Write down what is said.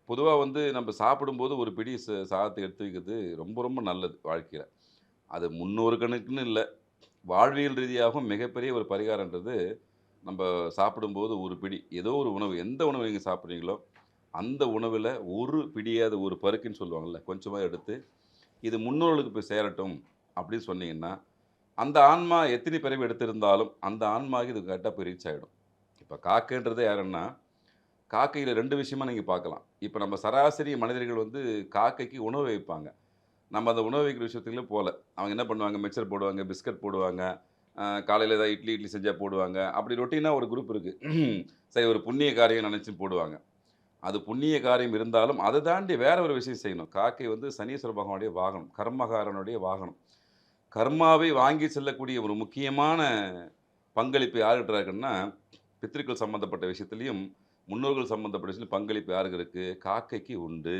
பொதுவாக வந்து நம்ம சாப்பிடும்போது ஒரு பிடி சாதத்தை எடுத்து வைக்கிறது ரொம்ப ரொம்ப நல்லது வாழ்க்கையில். அது முன்னோரு கணக்குன்னு இல்லை, வாழ்வியல் ரீதியாகவும் மிகப்பெரிய ஒரு பரிகாரன்றது நம்ம சாப்பிடும்போது ஒரு பிடி ஏதோ ஒரு உணவு, எந்த உணவு நீங்கள் சாப்பிட்றீங்களோ அந்த உணவில் ஒரு பிடியாவது ஒரு பருக்குன்னு சொல்லுவாங்கள்ல, கொஞ்சமாக எடுத்து இது முன்னோர்களுக்கு போய் சேரட்டும் அப்படின்னு சொன்னீங்கன்னா, அந்த ஆன்மா எத்தனை பிறவி எடுத்திருந்தாலும் அந்த ஆன்மாவுக்கு இது கரெக்டாக போய் ரீச் ஆகிடும். இப்போ காக்கைன்றது யாருன்னா, காக்கையில 2 விஷயமா நீங்க பார்க்கலாம். இப்ப நம்ம சராசரி மனிதர்கள் வந்து காக்கைக்கு உணவு வைப்பாங்க. நம்ம அந்த உணவு வைக்கிற விஷயத்துக்குள்ள போல. அவங்க என்ன பண்ணுவாங்க, மிக்சர் போடுவாங்க, பிஸ்கட் போடுவாங்க. காலையில ஏதாவது இட்லி இட்லி செஞ்சா போடுவாங்க. அப்படி ரொட்டீனா ஒரு குரூப் இருக்கு. சரி, ஒரு புண்ணிய காரியம் நெனச்சு போடுவாங்க. அது புண்ணிய காரியம் இருந்தாலும், அத தாண்டி வேற ஒரு விஷயம் செய்யணும். காக்கை வந்து சனீஸ்வர பகவானுடைய வாகனம். கர்மகாரனுடைய வாகனம். கர்மாவை வாங்கி செல்லக்கூடிய ஒரு முக்கியமான பங்களிப்பு யார்கிட்ட இருக்குன்னா, பித்ருக்கள் சம்மந்தப்பட்ட விஷயத்திலயும், முன்னோர்கள் சம்மந்தப்பட்ட விஷயத்திலும் பங்களிப்பு யாருக்கு இருக்கு? காக்கைக்கு உண்டு.